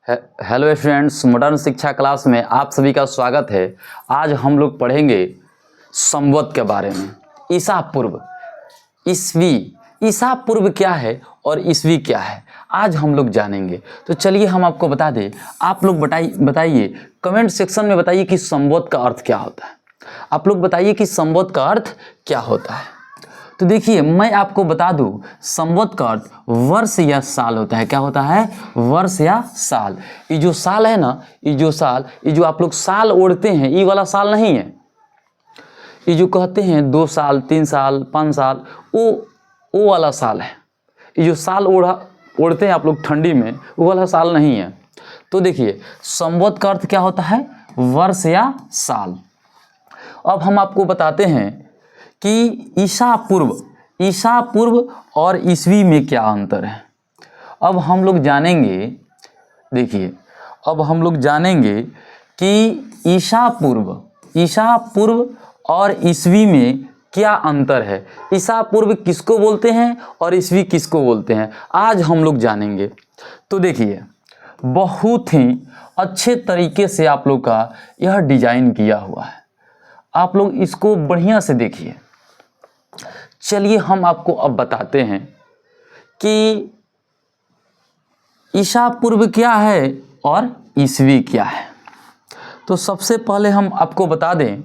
Hello students, modern शिक्षा class में आप सभी का स्वागत है। आज हम लोग पढ़ेंगे संवत के बारे में। ईसा पूर्व, ईसवी। ईसा पूर्व क्या है और ईसवी क्या है, आज हम लोग जानेंगे। तो चलिए हम आपको बता दें। आप लोग बताइए कमेंट सेक्शन में बताइए कि संवत का अर्थ क्या होता है। आप लोग बताइए कि संवत का अर्थ क्या होता है। तो देखिए मैं आपको बता दूं, संवत का अर्थ वर्ष या साल होता है। क्या होता है? वर्ष या साल। ये जो साल है ना, ये जो आप लोग साल ओढ़ते हैं, ये वाला साल नहीं है। ये जो कहते हैं 2 साल 3 साल 5 साल, वो वाला साल है। ये जो साल ओढ़ते हैं आप लोग ठंडी में, वो वाला साल नहीं है। तो देखिए संवत का अर्थ क्या होता है? वर्ष या साल। अब हम आपको बताते हैं कि ईसा पूर्व और ईसवी में क्या अंतर है। अब हम लोग जानेंगे, देखिए अब हम लोग जानेंगे कि ईसा पूर्व और ईसवी में क्या अंतर है। ईसा पूर्व किसको बोलते हैं और ईसवी किसको बोलते हैं, आज हम लोग जानेंगे। तो देखिए बहुत ही अच्छे तरीके से आप लोग का यह डिजाइन किया हुआ है। आप लोग इसको बढ़िया से देखिए। चलिए हम आपको अब बताते हैं कि ईसा पूर्व क्या है और ईसवी क्या है। तो सबसे पहले हम आपको बता दें,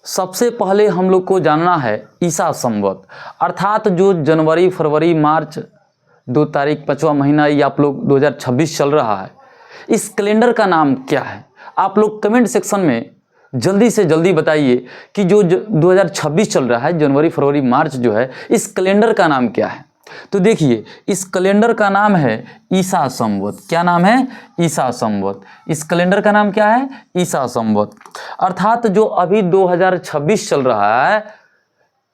सबसे पहले हम लोग को जानना है ईसा संवत, अर्थात जो जनवरी फरवरी मार्च 2 तारीख 5वां महीना, ये आप लोग 2026 चल रहा है, इस कैलेंडर का नाम क्या है। आप लोग कमेंट सेक्शन में जल्दी से जल्दी बताइए कि जो 2026 चल रहा है, जनवरी फरवरी मार्च जो है, इस कैलेंडर का नाम क्या है। तो देखिए इस कैलेंडर का नाम है ईसा संवत। क्या नाम है? ईसा संवत। इस कैलेंडर का नाम क्या है? ईसा संवत। अर्थात जो अभी 2026 चल रहा है,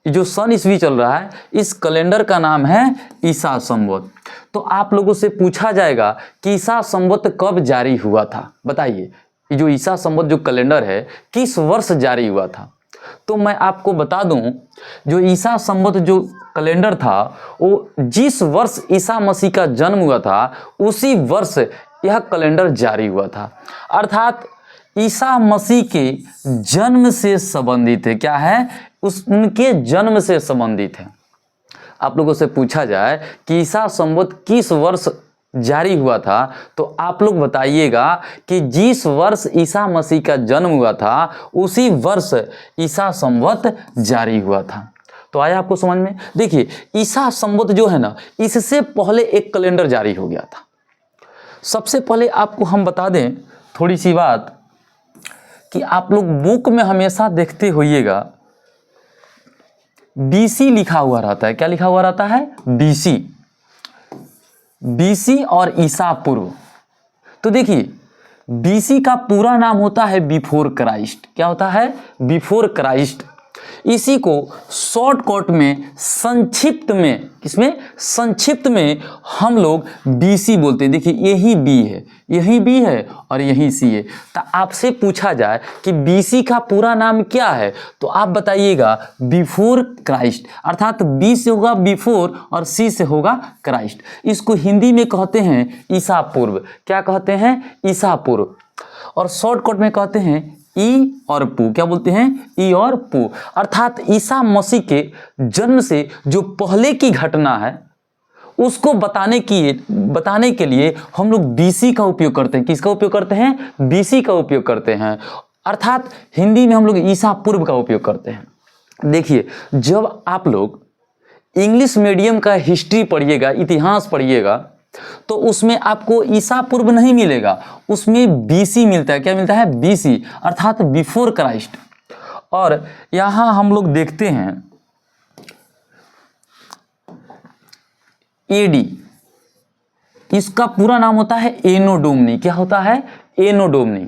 जो सन ईस्वी चल रहा है, इस कैलेंडर का नाम है ईसा संवत। तो आप लोगों से पूछा जाएगा कि ईसा संवत कब जारी हुआ था, बताइए। ये जो ईसा संवत जो कैलेंडर है किस वर्ष जारी हुआ था। तो मैं आपको बता दूं, जो ईसा संवत जो कैलेंडर था, वो जिस वर्ष ईसा मसीह का जन्म हुआ था उसी वर्ष यह कैलेंडर जारी हुआ था। अर्थात ईसा मसीह के जन्म से संबंधित है। क्या है? उनके जन्म से संबंधित है। आप लोगों से पूछा जाए कि ईसा संवत किस वर्ष जारी हुआ था, तो आप लोग बताइएगा कि जिस वर्ष ईसा मसीह का जन्म हुआ था उसी वर्ष ईसा संवत जारी हुआ था। तो आया आपको समझ में? देखिए ईसा संवत जो है ना, इससे पहले एक कैलेंडर जारी हो गया था। सबसे पहले आपको हम बता दें थोड़ी सी बात कि आप लोग बुक में हमेशा देखते होइएगा बीसी लिखा हुआ रहता है। क्या लिखा हुआ रहता है? बीसी और ईसा पूर्व। तो देखिए बीसी का पूरा नाम होता है बिफोर क्राइस्ट। क्या होता है? Before Christ. इसी को शॉर्टकट में, संक्षिप्त में, किसमें? संक्षिप्त में हम लोग बीसी बोलते हैं। देखिए यही बी है, यही बी है और यही सी है। तो आपसे पूछा जाए कि बीसी का पूरा नाम क्या है, तो आप बताइएगा बिफोर क्राइस्ट। अर्थात बी से होगा बिफोर और सी से होगा क्राइस्ट। इसको हिंदी में कहते हैं ईसा पूर्व। क्या कहते हैं? ईसा पूर्व। और शॉर्टकट में कहते हैं ई और पू। क्या बोलते हैं? ई और पू। अर्थात ईसा मसीह के जन्म से जो पहले की घटना है उसको बताने के लिए हम लोग बीसी का उपयोग करते हैं। किसका उपयोग करते हैं? बीसी का उपयोग करते हैं। अर्थात हिंदी में हम लोग ईसा पूर्व का उपयोग करते हैं। देखिए जब आप लोग इंग्लिश मीडियम का हिस्ट्री पढ़िएगा, इतिहास पढ़िएगा, तो उसमें आपको ईसा पूर्व नहीं मिलेगा, उसमें बीसी मिलता है। क्या मिलता है? बीसी, अर्थात बिफोर क्राइस्ट। और यहां हम लोग देखते हैं एडी, इसका पूरा नाम होता है एनो डोमनी। क्या होता है? एनो डोमनी।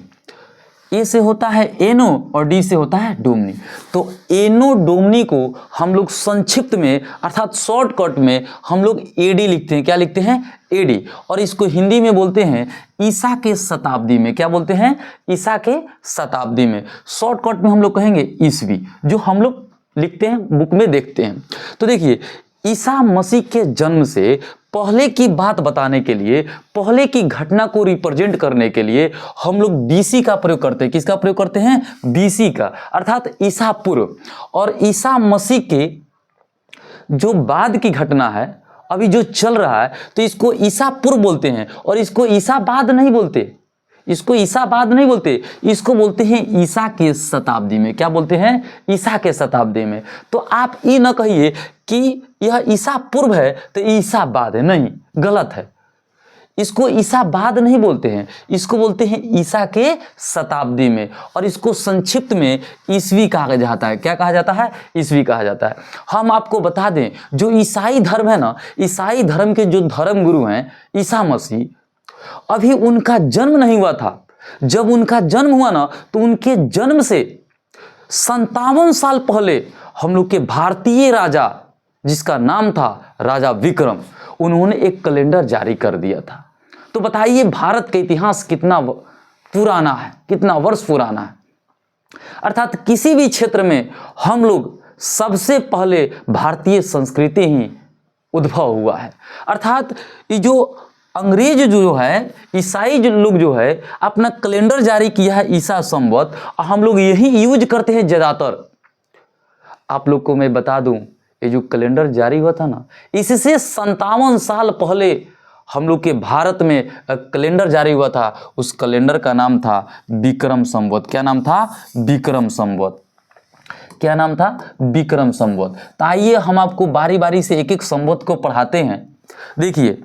ए से होता है एनो और डी से होता है डोमनी। तो एनो डोमनी को हम लोग संक्षिप्त में, अर्थात शॉर्टकट में हम लोग एडी लिखते हैं। क्या लिखते हैं? एडी। और इसको हिंदी में बोलते हैं ईसा के शताब्दी में। क्या बोलते हैं? ईसा के शताब्दी में। शॉर्टकट में हम लोग कहेंगे ईसवी, जो हम लोग लिखते हैं, बुक में देखते हैं। तो देखिए ईसा मसीह के जन्म से पहले की बात बताने के लिए, पहले की घटना को रिप्रेजेंट करने के लिए हम लोग बीसी का प्रयोग करते हैं। किसका प्रयोग करते हैं? बीसी का, अर्थात ईसा पूर्व। और ईसा मसीह के जो बाद की घटना है, अभी जो चल रहा है, तो इसको ईसा पूर्व बोलते हैं और इसको ईसा बाद नहीं बोलते। इसको ईसा बाद नहीं बोलते, इसको बोलते हैं ईसा के शताब्दी में। क्या बोलते हैं? ईसा के शताब्दी में। तो आप ये न कहिए कि यह ईसा पूर्व है तो ईसा बाद है, नहीं, गलत है। इसको ईसा बाद नहीं बोलते हैं, इसको बोलते हैं ईसा के शताब्दी में। और इसको संक्षिप्त में ईसवी कहा जाता है। क्या कहा जाता है? ईसवी कहा जाता है। हम आपको बता दें, जो ईसाई धर्म है ना, ईसाई धर्म के जो धर्म गुरु हैं ईसा मसीह, अभी उनका जन्म नहीं हुआ था। जब उनका जन्म हुआ ना, तो उनके जन्म से 57 साल पहले हम लोग के भारतीय राजा, जिसका नाम था राजा विक्रम, उन्होंने एक कैलेंडर जारी कर दिया था। तो बताइए भारत का इतिहास कितना पुराना है, कितना वर्ष पुराना है। अर्थात किसी भी क्षेत्र में हम लोग सबसे पहले भारतीय संस्कृति ही उद्भव हुआ है। अर्थात ये जो अंग्रेज जो है, ईसाई जो लोग जो है, अपना कैलेंडर जारी किया है ईसा संवत, और हम लोग यही यूज करते हैं ज़्यादातर। आप लोग को मैं बता दूं, ये जो कैलेंडर जारी हुआ था ना, इससे 57 साल पहले हम लोग के भारत में कैलेंडर जारी हुआ था। उस कैलेंडर का नाम था विक्रम संवत। क्या नाम था? विक्रम संवत। क्या नाम था? विक्रम संवत। तो आइए हम आपको बारी बारी से एक एक संवत को पढ़ाते हैं। देखिए,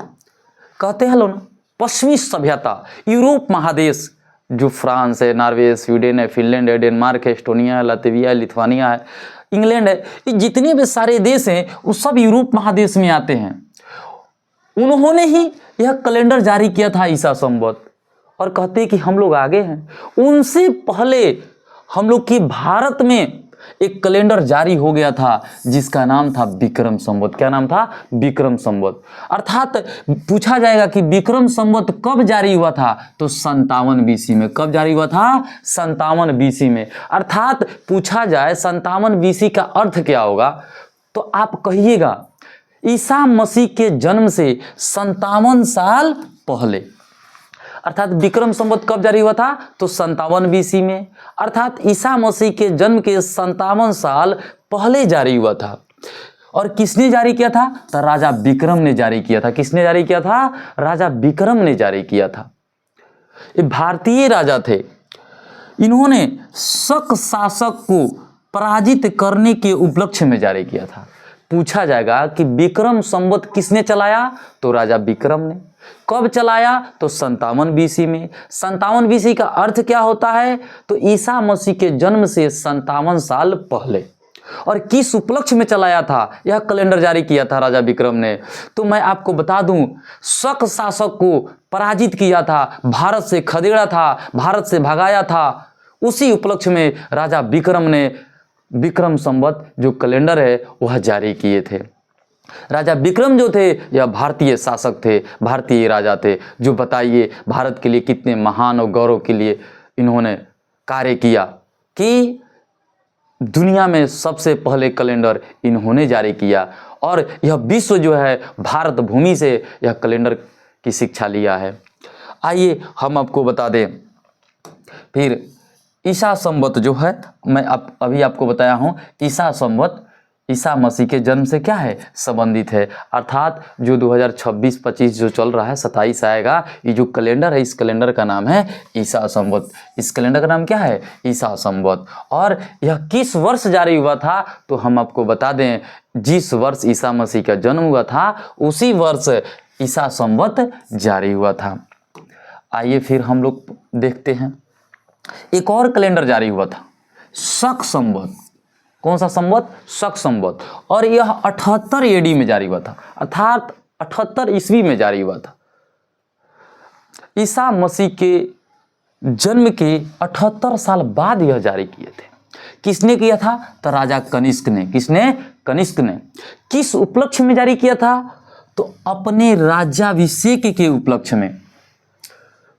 कहते हैं लोग, पश्चिमी सभ्यता, यूरोप महादेश, जो फ्रांस है, नॉर्वे, स्वीडन है, फिनलैंड है, डेनमार्क है, एस्टोनिया है, लातविया है, लिथुआनिया है, इंग्लैंड है, ये जितने भी सारे देश हैं वो सब यूरोप महादेश में आते हैं। उन्होंने ही यह कैलेंडर जारी किया था ईसा संवत, और कहते हैं कि हम लोग आगे हैं। उनसे पहले हम लोग की भारत में एक कैलेंडर जारी हो गया था जिसका नाम था विक्रम संवत। क्या नाम था? विक्रम संवत। अर्थात पूछा जाएगा कि विक्रम संवत कब जारी हुआ था, तो 57 बीसी में। कब जारी हुआ था? 57 बीसी में। अर्थात पूछा जाए 57 बीसी का अर्थ क्या होगा, तो आप कहिएगा ईसा मसीह के जन्म से 57 साल पहले। अर्थात विक्रम संवत कब जारी हुआ था? तो 57 बीसी में। अर्थात ईसा मसीह के जन्म के 57 साल पहले जारी हुआ था। और किसने जारी किया था? तो राजा विक्रम ने जारी किया था। किसने जारी किया था? राजा विक्रम ने जारी किया था। ये भारतीय राजा थे। इन्होंने शक शासक को पराजित करने के उपलक्ष्य में जारी किया था। पूछा जाएगा कि विक्रम संवत किसने चलाया, तो राजा विक्रम ने। कब चलाया? तो 57 बीसी में। 57 बीसी का अर्थ क्या होता है? तो ईसा मसीह के जन्म से 57 साल पहले। और किस उपलक्ष्य में चलाया था यह कैलेंडर जारी किया था राजा विक्रम ने? तो मैं आपको बता दूं, शक शासक को पराजित किया था, भारत से खदेड़ा था, भारत से भगाया था। उसी उपलक्ष्य में राजा विक्रम ने विक्रम संवत जो कैलेंडर है वह जारी किए थे। राजा विक्रम जो थे यह भारतीय शासक थे, भारतीय राजा थे, जो बताइए भारत के लिए कितने महान और गौरव के लिए इन्होंने कार्य किया कि दुनिया में सबसे पहले कैलेंडर इन्होंने जारी किया। और यह विश्व जो है भारत भूमि से यह कैलेंडर की शिक्षा लिया है। आइए हम आपको बता दें, फिर ईसा संवत जो है, मैं अभी आपको बताया हूँ, ईसा संवत ईसा मसीह के जन्म से क्या है? संबंधित है। अर्थात जो 2026-25 जो चल रहा है, 27 आएगा, ये जो कैलेंडर है, इस कैलेंडर का नाम है ईसा संवत। इस कैलेंडर का नाम क्या है? ईसा संवत। और यह किस वर्ष जारी हुआ था, तो हम आपको बता दें, जिस वर्ष ईसा मसीह का जन्म हुआ था उसी वर्ष ईसा संवत जारी हुआ था। आइए फिर हम लोग देखते हैं, एक और कैलेंडर जारी हुआ था, शक संवत। कौन सा संवत? शक संवत। और यह 78 एडी में जारी हुआ था, अर्थात 78 ईस्वी में जारी हुआ था। ईसा मसीह के जन्म के 78 साल बाद यह जारी किए थे। किसने किया था? तो राजा कनिष्क ने। किसने? कनिष्क ने। किस उपलक्ष्य में जारी किया था? तो अपने राज्याभिषेक के उपलक्ष्य में।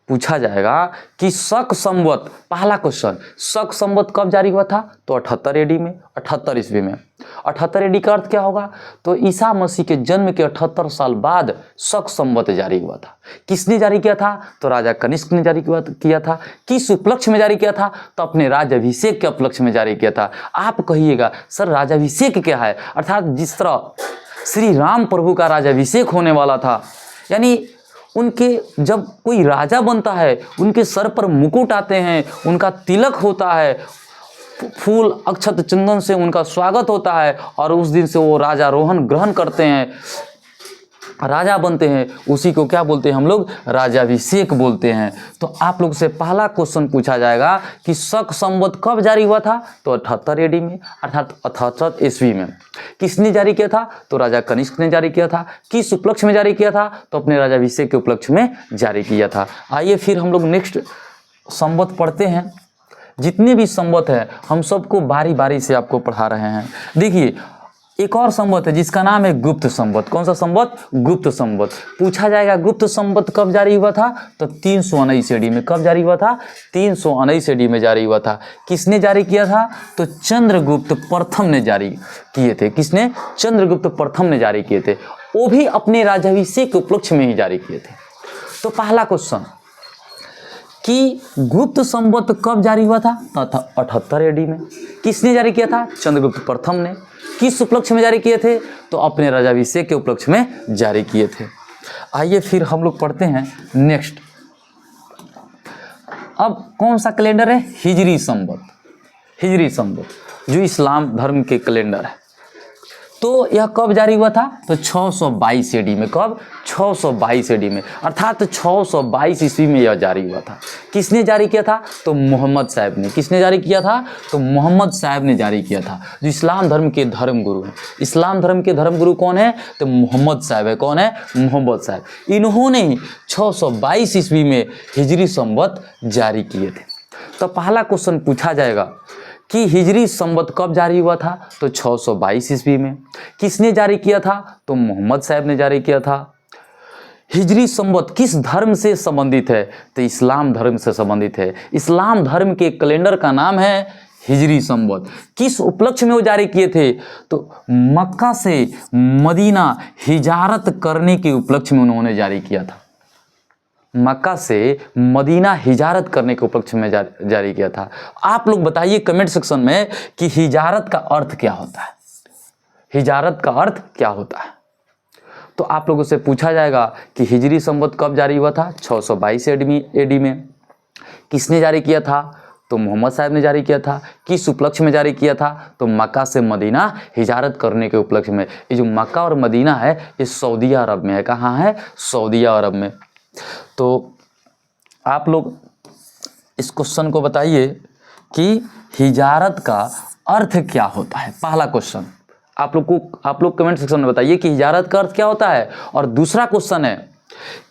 पूछा जाएगा कि शक संवत, पहला क्वेश्चन, शक संवत कब जारी हुआ था? तो 78 एडी में, 78 ईस्वी में। 78 एडी का अर्थ क्या होगा? तो ईसा मसीह के जन्म के 78 साल बाद शक संवत जारी हुआ था। किसने जारी किया था? तो राजा कनिष्क ने जारी किया था। किस उपलक्ष्य में जारी किया था? तो अपने राज्याभिषेक के उपलक्ष्य में जारी किया था। आप कहिएगा सर राज्याभिषेक क्या है? अर्थात जिस तरह श्री राम प्रभु का राज्याभिषेक होने वाला था, यानी उनके जब कोई राजा बनता है उनके सर पर मुकुट आते हैं, उनका तिलक होता है, फूल अक्षत चंदन से उनका स्वागत होता है और उस दिन से वो राजारोहण ग्रहण करते हैं, राजा बनते हैं, उसी को क्या बोलते हैं हम लोग? राज्याभिषेक बोलते हैं। तो आप लोग से पहला क्वेश्चन पूछा जाएगा कि शक संवत कब जारी हुआ था? तो 78 एडी में, अर्थात 78 ईस्वी में। किसने जारी किया था? तो राजा कनिष्क ने जारी किया था। किस उपलक्ष्य में जारी किया था? तो अपने राज्याभिषेक के उपलक्ष्य में जारी किया था। आइए फिर हम लोग नेक्स्ट संवत पढ़ते हैं। जितने भी संवत हैं हम सबको बारी बारी से आपको पढ़ा रहे हैं। देखिए एक और संवत है जिसका नाम है गुप्त संवत। कौन सा संवत? गुप्त संवत। पूछा जाएगा गुप्त संवत कब जारी हुआ था? तो 319 एडी में। कब जारी हुआ था? 319 एडी में जारी हुआ था। किसने जारी किया था? तो चंद्रगुप्त प्रथम ने जारी किए थे। किसने? चंद्रगुप्त प्रथम ने जारी किए थे, वो भी अपने राज्याभिषेक के उपलक्ष्य में ही जारी किए थे। तो पहला क्वेश्चन कि गुप्त संवत कब जारी हुआ था? तो 78 एडी में। किसने जारी किया था? चंद्रगुप्त प्रथम ने। किस उपलक्ष्य में जारी किए थे? तो अपने राज्याभिषेक के उपलक्ष्य में जारी किए थे। आइए फिर हम लोग पढ़ते हैं नेक्स्ट। अब कौन सा कैलेंडर है? हिजरी संवत। हिजरी संवत जो इस्लाम धर्म के कैलेंडर है। तो यह कब जारी हुआ था? तो 622 एडी में। कब? 622 एडी में, अर्थात 622 ईस्वी में यह जारी हुआ था। किसने जारी किया था? तो मोहम्मद साहब ने। किसने जारी किया था? तो मोहम्मद साहब ने जारी किया था, जो इस्लाम धर्म के धर्मगुरु हैं। इस्लाम धर्म के धर्मगुरु कौन है? तो मोहम्मद साहब है। कौन है? मोहम्मद साहब। इन्होंने 622 ईस्वी में हिजरी संवत जारी किए थे। तो पहला क्वेश्चन पूछा जाएगा कि हिजरी संवत कब जारी हुआ था? तो 622 ईस्वी में। किसने जारी किया था? तो मोहम्मद साहब ने जारी किया था। हिजरी संवत किस धर्म से संबंधित है? तो इस्लाम धर्म से संबंधित है। इस्लाम धर्म के कैलेंडर का नाम है हिजरी संवत। किस उपलक्ष्य में वो जारी किए थे? तो मक्का से मदीना हिजारत करने के उपलक्ष्य में उन्होंने जारी किया था। मक्का से मदीना हिजारत करने के उपलक्ष्य में जारी किया था। आप लोग बताइए कमेंट सेक्शन में कि हिजारत का अर्थ क्या होता है? हिजारत का अर्थ क्या होता है? तो आप लोगों से पूछा जाएगा कि हिजरी संवत कब जारी हुआ था? 622 एडी में। किसने जारी किया था? तो मोहम्मद साहब ने जारी किया था। किस उपलक्ष्य में जारी किया था? तो मक्का से मदीना हिजारत करने के उपलक्ष्य में। ये जो मक्का और मदीना है ये सऊदी अरब में है। कहाँ है? सऊदी अरब में। तो आप लोग इस क्वेश्चन को बताइए कि हिजारत का अर्थ क्या होता है। पहला क्वेश्चन आप लोग कमेंट सेक्शन में बताइए कि हिजारत का अर्थ क्या होता है। और दूसरा क्वेश्चन है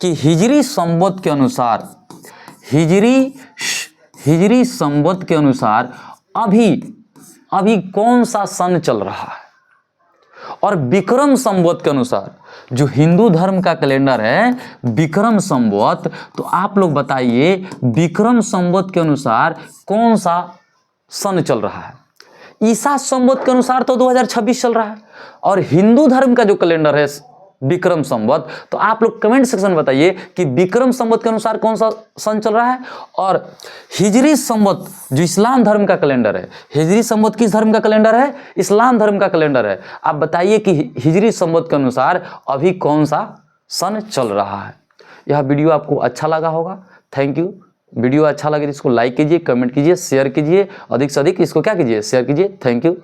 कि हिजरी संवत के अनुसार, हिजरी संवत के अनुसार अभी कौन सा सन चल रहा है? और विक्रम संवत के अनुसार, जो हिंदू धर्म का कैलेंडर है विक्रम संवत, तो आप लोग बताइए विक्रम संवत के अनुसार कौन सा सन चल रहा है? ईसा संवत के अनुसार तो 2026 चल रहा है। और हिंदू धर्म का जो कैलेंडर है विक्रम संवत, तो आप लोग कमेंट सेक्शन में बताइए कि विक्रम संवत के अनुसार कौन सा सन चल रहा है। और हिजरी संवत जो इस्लाम धर्म का कैलेंडर है, हिजरी संवत किस धर्म का कैलेंडर है? इस्लाम धर्म का कैलेंडर है। आप बताइए कि हिजरी संवत के अनुसार अभी कौन सा सन चल रहा है। यह वीडियो आपको अच्छा लगा होगा। Thank you. वीडियो अच्छा लगे तो इसको लाइक कीजिए, कमेंट कीजिए, शेयर कीजिए, अधिक से अधिक इसको क्या कीजिए? शेयर कीजिए। Thank you.